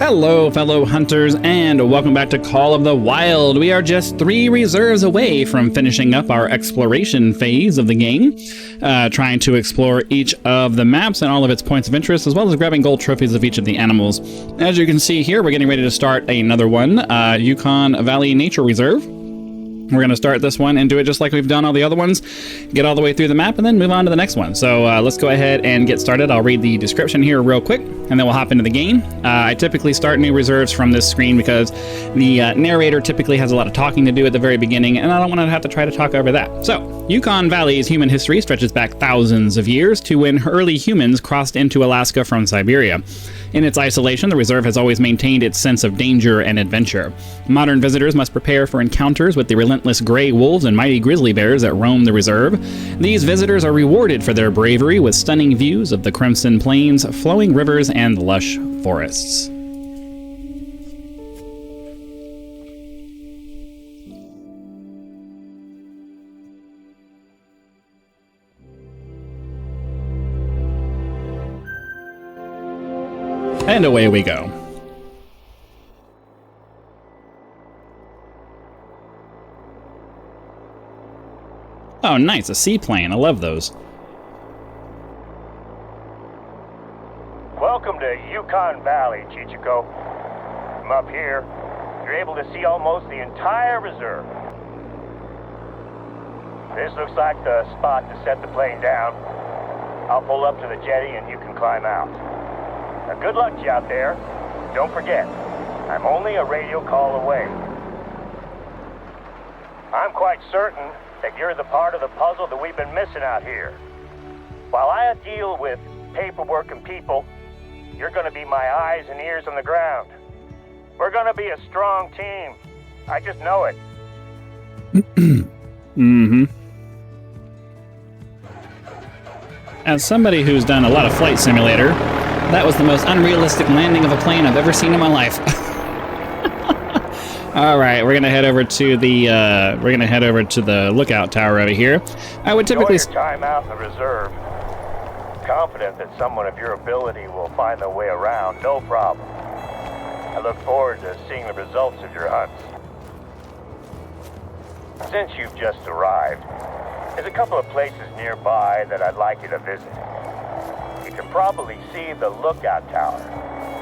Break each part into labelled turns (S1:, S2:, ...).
S1: Hello, fellow hunters, and welcome back to Call of the Wild. We are just 3 reserves away from finishing up our exploration phase of the game, trying to explore each of the maps and all of its points of interest, as well as grabbing gold trophies of each of the animals. As you can see here, we're getting ready to start another one, Yukon Valley Nature Reserve. We're going to start this one and do it just like we've done all the other ones, get all the way through the map, and then move on to the next one. So let's go ahead and get started. I'll read the description here real quick, and then we'll hop into the game. I typically start new reserves from this screen because the narrator typically has a lot of talking to do at the very beginning, and I don't want to have to try to talk over that. So, Yukon Valley's human history stretches back thousands of years to when early humans crossed into Alaska from Siberia. In its isolation, the reserve has always maintained its sense of danger and adventure. Modern visitors must prepare for encounters with the relentless gray wolves and mighty grizzly bears that roam the reserve. These visitors are rewarded for their bravery with stunning views of the Crimson Plains, flowing rivers, and lush forests. And away we go. Oh, nice, a seaplane. I love those.
S2: Welcome to Yukon Valley, Chichiko. From up here, you're able to see almost the entire reserve. This looks like the spot to set the plane down. I'll pull up to the jetty and you can climb out. Now, good luck to you out there. Don't forget, I'm only a radio call away. I'm quite certain that you're the part of the puzzle that we've been missing out here. While I deal with paperwork and people, you're going to be my eyes and ears on the ground. We're going to be a strong team. I just know it.
S1: Mm-hmm. As somebody who's done a lot of Flight Simulator, that was the most unrealistic landing of a plane I've ever seen in my life. All right, we're gonna head over to the lookout tower over here. I would typically
S2: enjoy your time out in the reserve. Confident that someone of your ability will find their way around, no problem. I look forward to seeing the results of your hunts. Since you've just arrived, there's a couple of places nearby that I'd like you to visit. You can probably see the lookout tower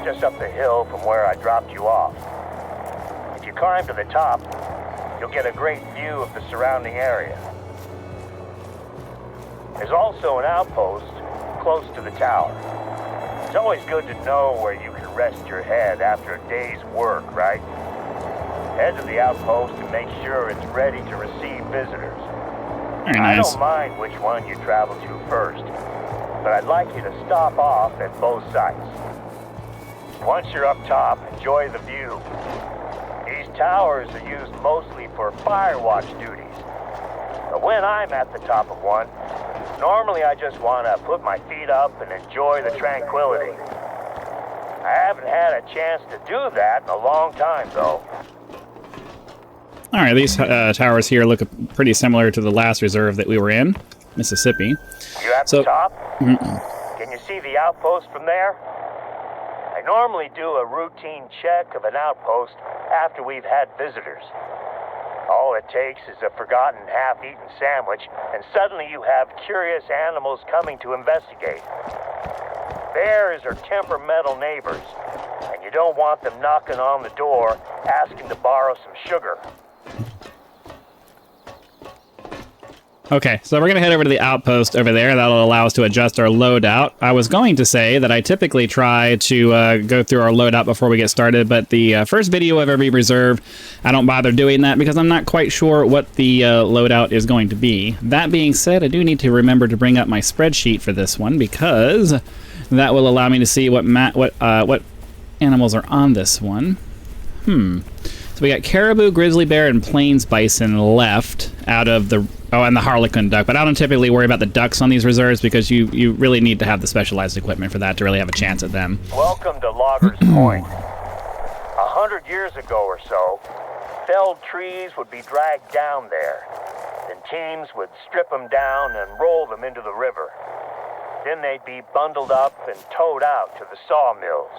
S2: just up the hill from where I dropped you off. If you climb to the top, you'll get a great view of the surrounding area. There's also an outpost close to the tower. It's always good to know where you can rest your head after a day's work, right? Head to the outpost and make sure it's ready to receive visitors.
S1: Very nice.
S2: I don't mind which one you travel to first, but I'd like you to stop off at both sites. Once you're up top, enjoy the view. These towers are used mostly for fire watch duties. But when I'm at the top of one, normally I just want to put my feet up and enjoy the tranquility. I haven't had a chance to do that in a long time, though.
S1: All right, these towers here look pretty similar to the last reserve that we were in, Mississippi.
S2: You at the top? Can you see the outpost from there? I normally do a routine check of an outpost after we've had visitors. All it takes is a forgotten half-eaten sandwich, and suddenly you have curious animals coming to investigate. Bears are temperamental neighbors, and you don't want them knocking on the door asking to borrow some sugar.
S1: Okay, so we're going to head over to the outpost over there. That'll allow us to adjust our loadout. I was going to say that I typically try to go through our loadout before we get started, but the first video of every reserve, I don't bother doing that because I'm not quite sure what the loadout is going to be. That being said, I do need to remember to bring up my spreadsheet for this one because that will allow me to see what animals are on this one. So we got caribou, grizzly bear, and plains bison left out of the... Oh, and the harlequin duck. But I don't typically worry about the ducks on these reserves because you really need to have the specialized equipment for that to really have a chance at them.
S2: Welcome to Loggers Point. 100 years ago or so, felled trees would be dragged down there. Then teams would strip them down and roll them into the river. Then they'd be bundled up and towed out to the sawmills.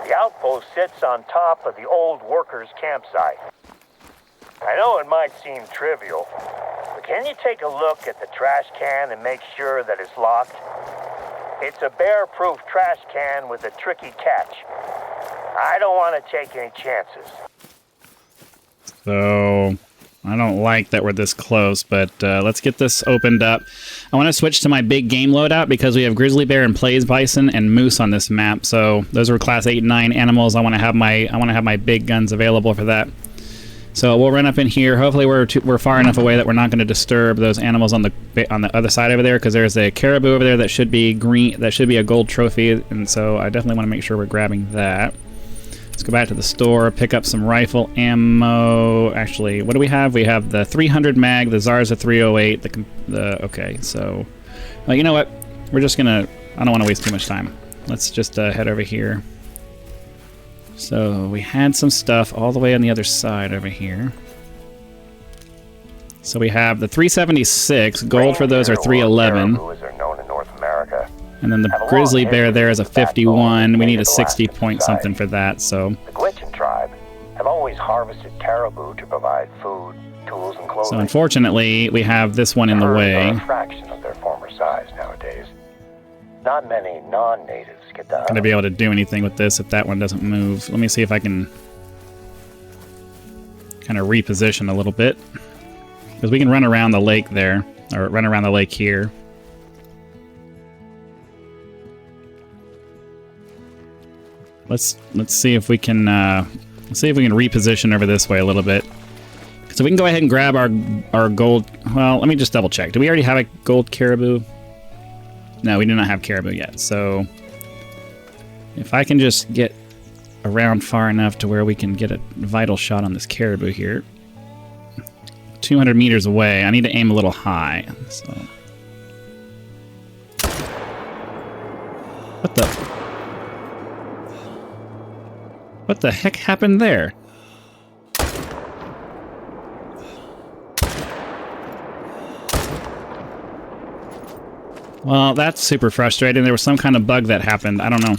S2: The outpost sits on top of the old workers' campsite. I know it might seem trivial, but can you take a look at the trash can and make sure that it's locked? It's a bear-proof trash can with a tricky catch. I don't want to take any chances.
S1: So, I don't like that we're this close, but let's get this opened up. I want to switch to my big game loadout because we have grizzly bear and plains bison and moose on this map. So those are class 8 and 9 animals. I want to have my big guns available for that. So we'll run up in here. Hopefully we're far enough away that we're not going to disturb those animals on the other side over there, because there's a caribou over there that should be green. That should be a gold trophy, and so I definitely want to make sure we're grabbing that. Let's go back to the store, pick up some rifle ammo. Actually, what do we have? We have the 300 mag, the Zarza 308, okay, so... Well, you know what? We're just gonna... I don't want to waste too much time. Let's just head over here. So, we had some stuff all the way on the other side over here. So we have the 376, gold for those are 311. And then the grizzly bear there is a 51. We need a 60 point something for that, so...
S2: The Gwich'in tribe have always harvested caribou to provide food, tools, and clothing.
S1: So unfortunately, we have this one in the way.
S2: A fraction of their former size nowadays. Not many non-natives get the...
S1: Gonna be able to do anything with this if that one doesn't move. Let me see if I can kind of reposition a little bit. Because we can run around the lake there, or run around the lake here. Let's see if we can reposition over this way a little bit. So we can go ahead and grab our gold. Well, let me just double check. Do we already have a gold caribou? No, we do not have caribou yet. So if I can just get around far enough to where we can get a vital shot on this caribou here. 200 meters away. I need to aim a little high. So What the heck happened there? Well, that's super frustrating. There was some kind of bug that happened. I don't know.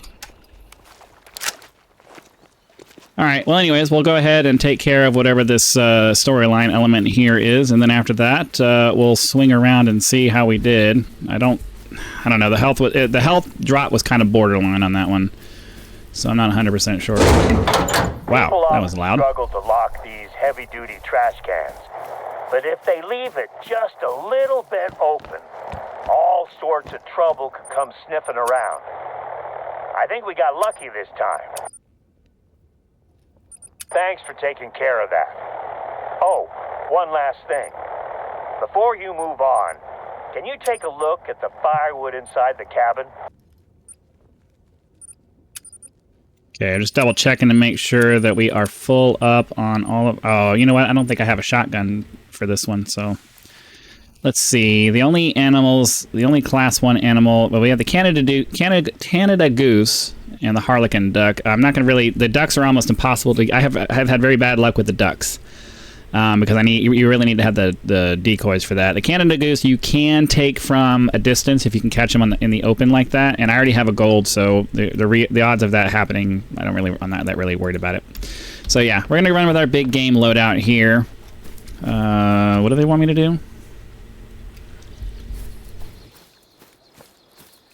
S1: Alright, well anyways, we'll go ahead and take care of whatever this storyline element here is, and then after that, we'll swing around and see how we did. I don't know, the health drop was kind of borderline on that one. So I'm not 100% sure. Wow, that was loud.
S2: Struggle to lock these heavy-duty trash cans, but if they leave it just a little bit open, all sorts of trouble could come sniffing around. I think we got lucky this time. Thanks for taking care of that. Oh, one last thing. Before you move on, can you take a look at the firewood inside the cabin?
S1: Okay, just double checking to make sure that we are full up on all of... Oh, you know what? I don't think I have a shotgun for this one, so... Let's see. The only class 1 animal... Well, we have the Canada goose and the harlequin duck. I'm not going to really... The ducks are almost impossible to... I've had very bad luck with the ducks. Because you really need to have the decoys for that. The Canada goose you can take from a distance if you can catch them in the open like that. And I already have a gold, so the odds of that happening, I'm not that really worried about it. So yeah, we're gonna run with our big game loadout here. What do they want me to do?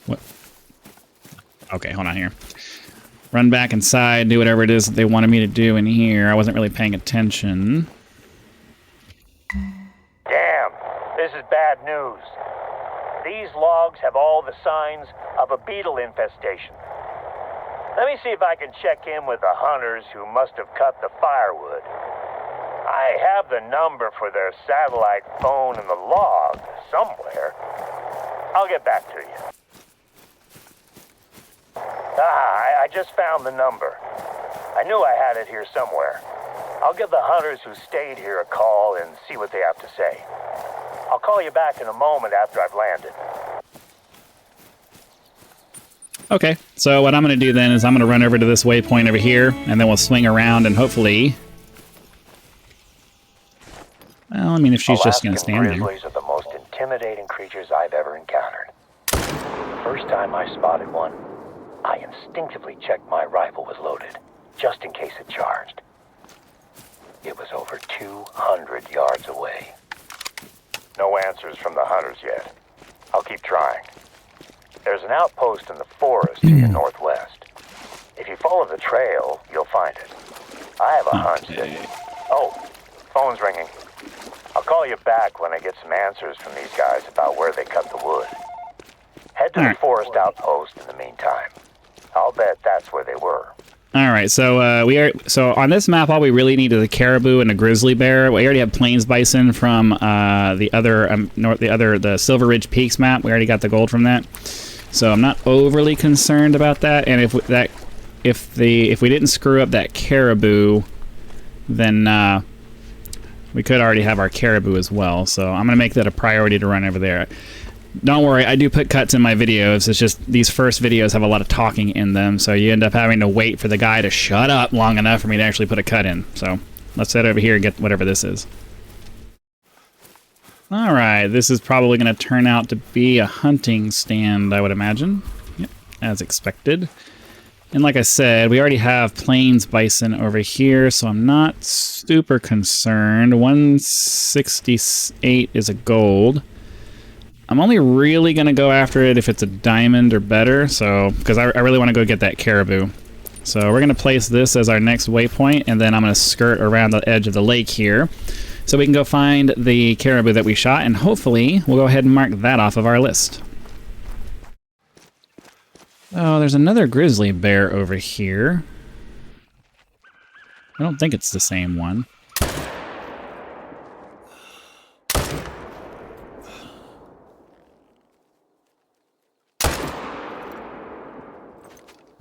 S1: What? Okay, hold on here. Run back inside, do whatever it is that they wanted me to do in here. I wasn't really paying attention.
S2: Damn, this is bad news. These logs have all the signs of a beetle infestation. Let me see if I can check in with the hunters who must have cut the firewood. I have the number for their satellite phone in the log somewhere. I'll get back to you. I just found the number. I knew I had it here somewhere. I'll give the hunters who stayed here a call and see what they have to say. I'll call you back in a moment after I've landed.
S1: Okay, so what I'm going to do then is I'm going to run over to this waypoint over here, and then we'll swing around and hopefully... Well, I mean, if she's just going to stand there.
S2: Grizzlies are the most intimidating creatures I've ever encountered. The first time I spotted one, I instinctively checked my rifle was loaded, just in case it charged. It was over 200 yards away. No answers from the hunters yet. I'll keep trying. There's an outpost in the forest to your northwest. If you follow the trail, you'll find it. I have a hunch that... Oh, phone's ringing. I'll call you back when I get some answers from these guys about where they cut the wood. Head to the forest outpost in the meantime. I'll bet that's where they were.
S1: All right, so so on this map, all we really need is a caribou and a grizzly bear. We already have plains bison from the Silver Ridge Peaks map. We already got the gold from that, so I'm not overly concerned about that. And if we didn't screw up that caribou, then we could already have our caribou as well. So I'm gonna make that a priority to run over there. Don't worry, I do put cuts in my videos. It's just these first videos have a lot of talking in them, so you end up having to wait for the guy to shut up long enough for me to actually put a cut in. So let's head over here and get whatever this is. Alright, this is probably going to turn out to be a hunting stand, I would imagine. Yep, as expected. And like I said, we already have plains bison over here, so I'm not super concerned. 168 is a gold. I'm only really going to go after it if it's a diamond or better, so because I really want to go get that caribou. So we're going to place this as our next waypoint, and then I'm going to skirt around the edge of the lake here so we can go find the caribou that we shot, and hopefully we'll go ahead and mark that off of our list. Oh, there's another grizzly bear over here. I don't think it's the same one.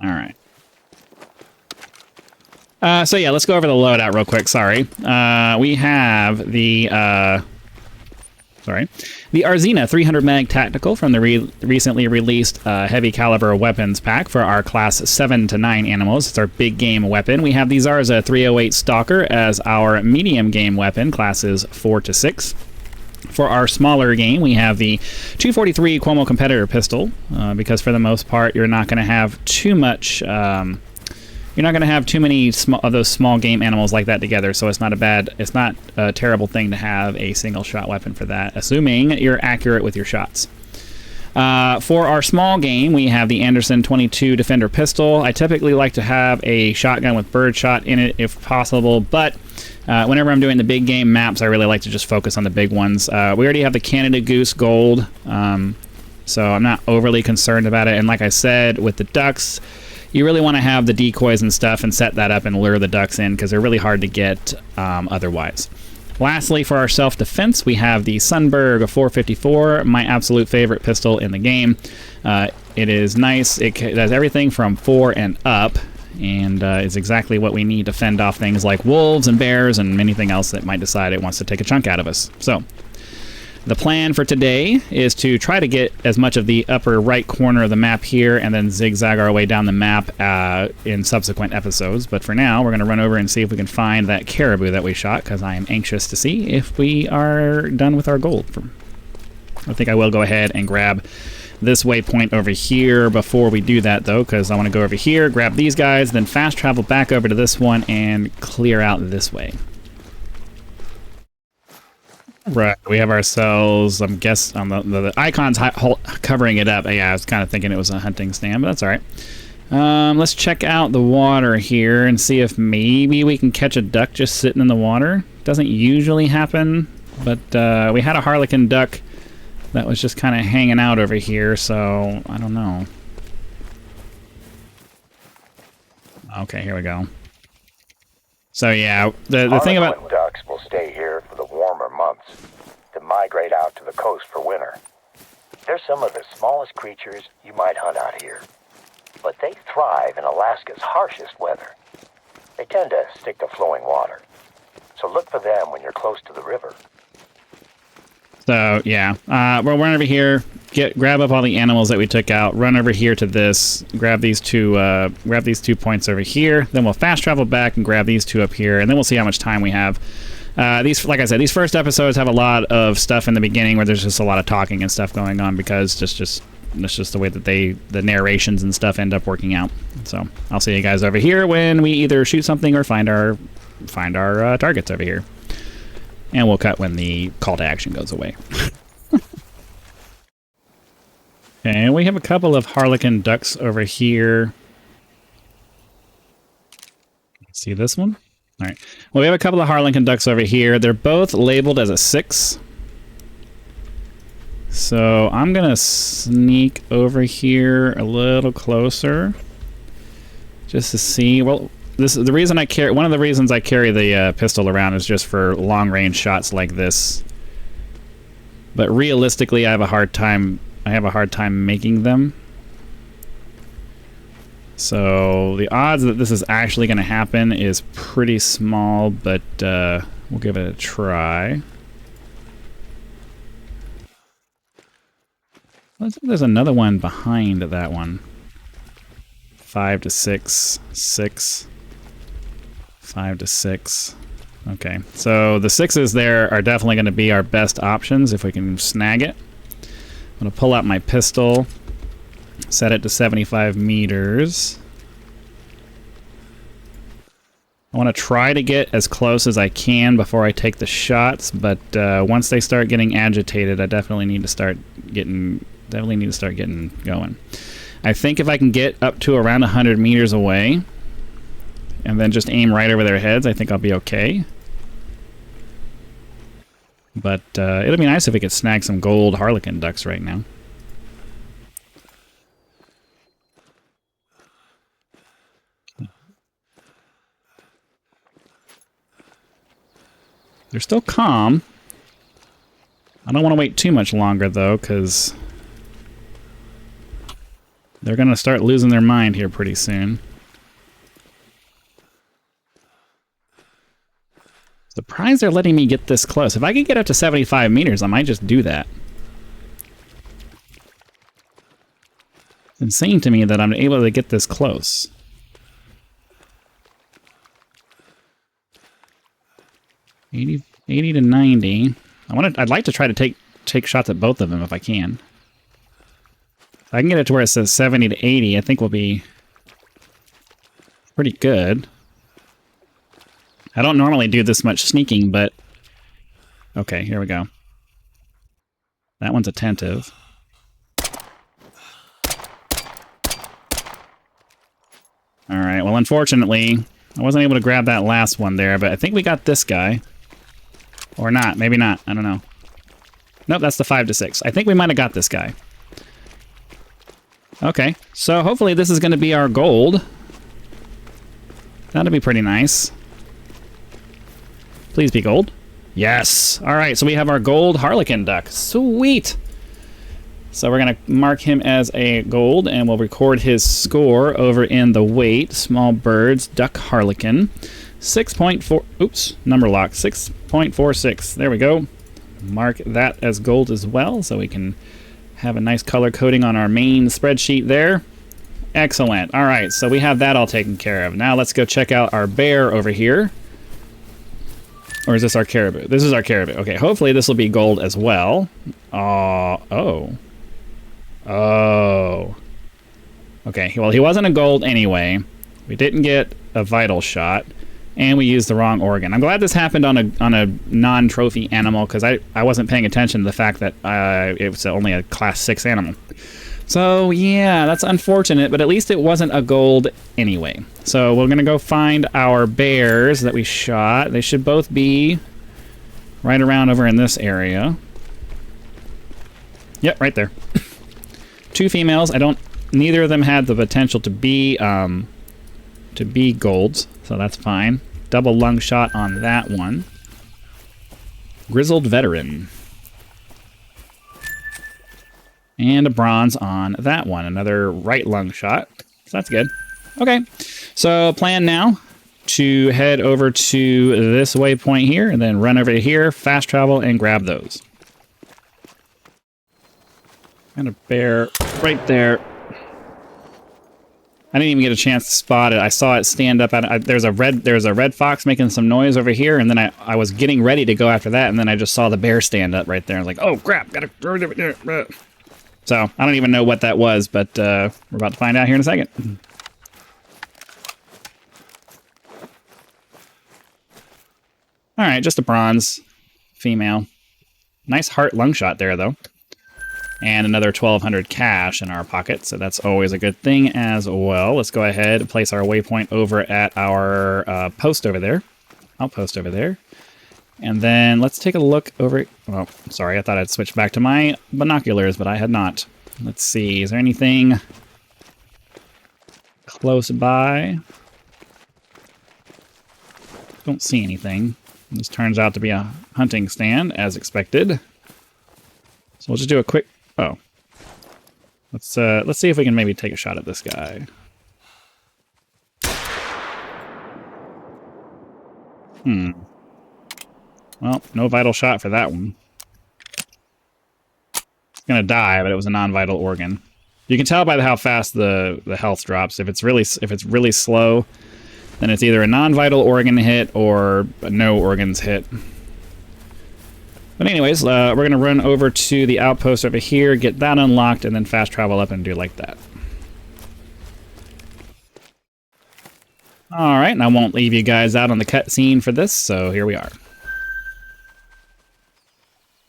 S1: All right. So yeah, let's go over the loadout real quick. Sorry. We have the Arzina 300 mag tactical from the recently released heavy caliber weapons pack for our class 7 to 9 animals. It's our big game weapon. We have the Zarza 308 Stalker as our medium game weapon, classes 4 to 6. For our smaller game, we have the 243 Cuomo competitor pistol, because for the most part, you're not going to have too much. You're not going to have too many of those small game animals like that together. So it's not a terrible thing to have a single shot weapon for that, assuming you're accurate with your shots. For our small game, we have the Anderson 22 Defender pistol. I typically like to have a shotgun with birdshot in it if possible, but whenever I'm doing the big game maps, I really like to just focus on the big ones. We already have the Canada Goose gold, so I'm not overly concerned about it. And like I said, with the ducks, you really want to have the decoys and stuff and set that up and lure the ducks in because they're really hard to get otherwise. Lastly, for our self-defense, we have the Sunberg 454, my absolute favorite pistol in the game. It is nice. It does everything from 4 and up, and is exactly what we need to fend off things like wolves and bears and anything else that might decide it wants to take a chunk out of us. So the plan for today is to try to get as much of the upper right corner of the map here and then zigzag our way down the map in subsequent episodes. But for now, we're going to run over and see if we can find that caribou that we shot, because I am anxious to see if we are done with our gold. I think I will go ahead and grab this waypoint over here before we do that, though, because I want to go over here, grab these guys, then fast travel back over to this one and clear out this way. Right, we have ourselves, I'm guessing, on the icons covering it up. Yeah, I was kind of thinking it was a hunting stand, but that's all right. Let's check out the water here and see if maybe we can catch a duck just sitting in the water. Doesn't usually happen, but we had a harlequin duck that was just kind of hanging out over here, so I don't know. Okay, here we go. So yeah, the thing about
S2: ducks will stay here for the warmer months, to migrate out to the coast for winter. They're some of the smallest creatures you might hunt out here, but they thrive in Alaska's harshest weather. They tend to stick to flowing water, so look for them when you're close to the river.
S1: So yeah, we'll run over here, grab up all the animals that we took out, run over here to this, grab these two points over here. Then we'll fast travel back and grab these two up here, and then we'll see how much time we have. Like I said, these first episodes have a lot of stuff in the beginning where there's just a lot of talking and stuff going on because just that's just the way that the narrations and stuff end up working out. So I'll see you guys over here when we either shoot something or find our targets over here. And we'll cut when the call to action goes away. Okay, we have a couple of harlequin ducks over here. See this one? All right. Well, we have a couple of harlequin ducks over here. They're both labeled as a 6. So I'm gonna sneak over here a little closer, just to see. Well, this is the reason I carry. One of the reasons I carry the pistol around is just for long-range shots like this. But realistically, I have a hard time making them. So the odds that this is actually going to happen is pretty small, but we'll give it a try. Let's see if there's another one behind that one. 5 to 6, 6, 5 to 6. Okay, so the 6s there are definitely going to be our best options if we can snag it. I'm going to pull out my pistol, set it to 75 meters. I want to try to get as close as I can before I take the shots, but once they start getting agitated, I definitely need to start getting going. I think if I can get up to around 100 meters away and then just aim right over their heads, I think I'll be okay. But it'll be nice if we could snag some gold harlequin ducks right now. They're still calm. I don't want to wait too much longer, though, because they're going to start losing their mind here pretty soon. Surprised they're letting me get this close. If I could get up to 75 meters, I might just do that. It's insane to me that I'm able to get this close. $80 to $90. I'd like to try to take shots at both of them if I can. If I can get it to where it says 70 to 80, I think we'll be pretty good. I don't normally do this much sneaking, but okay, here we go. That one's attentive. All right, well, unfortunately, I wasn't able to grab that last one there, but I think we got this guy. Or not, maybe not, I don't know. Nope, that's the 5 to 6. I think we might have got this guy. Okay, so hopefully this is going to be our gold. That'll be pretty nice. Please be gold. Yes! Alright, so we have our gold harlequin duck. Sweet! So we're going to mark him as a gold, and we'll record his score over in the weight. Small birds, duck harlequin. 6.4... Oops, number lock. 6.46. There we go. Mark that as gold as well, so we can have a nice color coding on our main spreadsheet there. Excellent. All right, so we have that all taken care of. Now let's go check out our bear over here. Or is this our caribou? This is our caribou. Okay, hopefully this will be gold as well. Oh. Okay, well, he wasn't a gold anyway. We didn't get a vital shot, and we used the wrong organ. I'm glad this happened on a non-trophy animal, because I wasn't paying attention to the fact that it was only a class 6 animal. So yeah, that's unfortunate, but at least it wasn't a gold anyway. So we're gonna go find our bears that we shot. They should both be right around over in this area. Yep, right there. 2 females. Neither of them had the potential to be golds, so that's fine. Double lung shot on that one. Grizzled veteran. And a bronze on that one. Another right lung shot. So that's good. Okay. So plan now to head over to this waypoint here and then run over here, fast travel, and grab those. And a bear right there. I didn't even get a chance to spot it. I saw it stand up. There's a red fox making some noise over here, and then I was getting ready to go after that, and then I just saw the bear stand up right there. I was like, oh crap, gotta... So I don't even know what that was, but we're about to find out here in a second. All right, just a bronze female. Nice heart lung shot there, though. And another 1,200 cash in our pocket, so that's always a good thing as well. Let's go ahead and place our waypoint over at our post over there. Outpost over there. And then let's take a look over... Oh, sorry, I thought I'd switch back to my binoculars, but I had not. Let's see, is there anything close by? Don't see anything. This turns out to be a hunting stand, as expected. So we'll just do a quick... Oh. Let's see if we can maybe take a shot at this guy. Well, no vital shot for that one. It's gonna die, but it was a non-vital organ. You can tell by how fast the health drops. If it's really slow, then it's either a non-vital organ hit or no organs hit. But anyways, we're going to run over to the outpost over here, get that unlocked, and then fast travel up and do like that. Alright, and I won't leave you guys out on the cutscene for this, so here we are.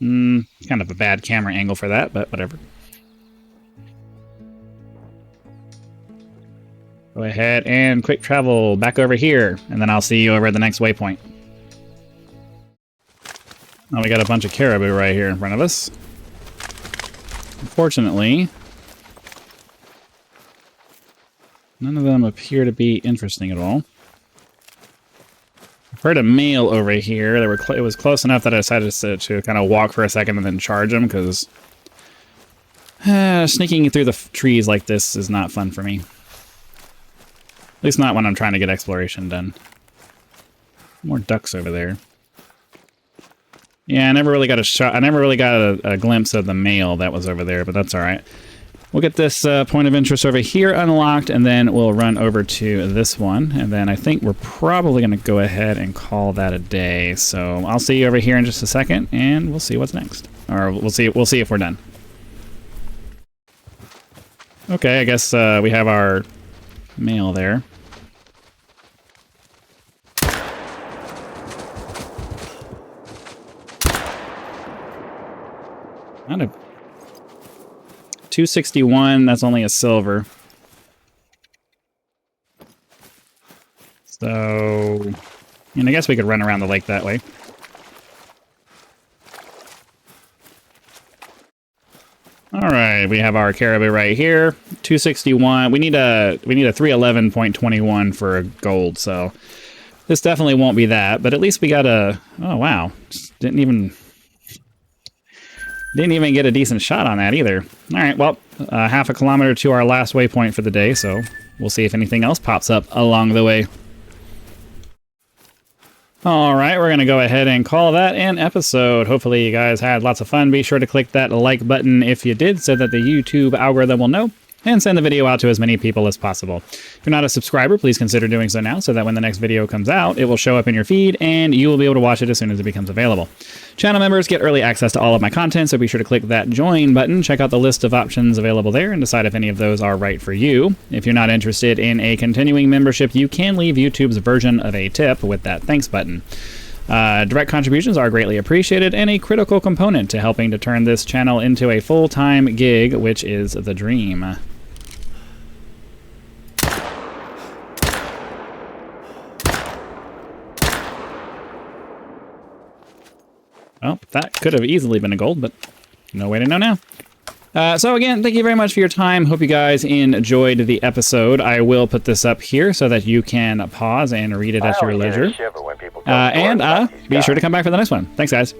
S1: Kind of a bad camera angle for that, but whatever. Go ahead and quick travel back over here, and then I'll see you over at the next waypoint. Oh, we got a bunch of caribou right here in front of us. Unfortunately, none of them appear to be interesting at all. I've heard a male over here. It was close enough that I decided to kind of walk for a second and then charge them, because sneaking through the trees like this is not fun for me. At least not when I'm trying to get exploration done. More ducks over there. Yeah, I never really got a shot. I never really got a glimpse of the male that was over there, but that's all right. We'll get this point of interest over here unlocked, and then we'll run over to this one. And then I think we're probably going to go ahead and call that a day. So I'll see you over here in just a second, and we'll see what's next. Or we'll see if we're done. Okay, I guess we have our male there. Not a 261, that's only a silver. So, and I guess we could run around the lake that way. All right, we have our caribou right here. 261. We need a 311.21 for a gold, so this definitely won't be that, but at least we got a... Oh, wow. Just didn't even get a decent shot on that either. All right, well, half a kilometer to our last waypoint for the day, so we'll see if anything else pops up along the way. All right, we're going to go ahead and call that an episode. Hopefully you guys had lots of fun. Be sure to click that like button if you did, so that the YouTube algorithm will know, and send the video out to as many people as possible. If you're not a subscriber, please consider doing so now, so that when the next video comes out, it will show up in your feed, and you will be able to watch it as soon as it becomes available. Channel members get early access to all of my content, so be sure to click that join button, check out the list of options available there, and decide if any of those are right for you. If you're not interested in a continuing membership, you can leave YouTube's version of a tip with that thanks button. Direct contributions are greatly appreciated and a critical component to helping to turn this channel into a full-time gig, which is the dream. Well, that could have easily been a gold, but no way to know now. So again, thank you very much for your time. Hope you guys enjoyed the episode. I will put this up here so that you can pause and read it at your leisure. And be sure to come back for the next one. Thanks, guys.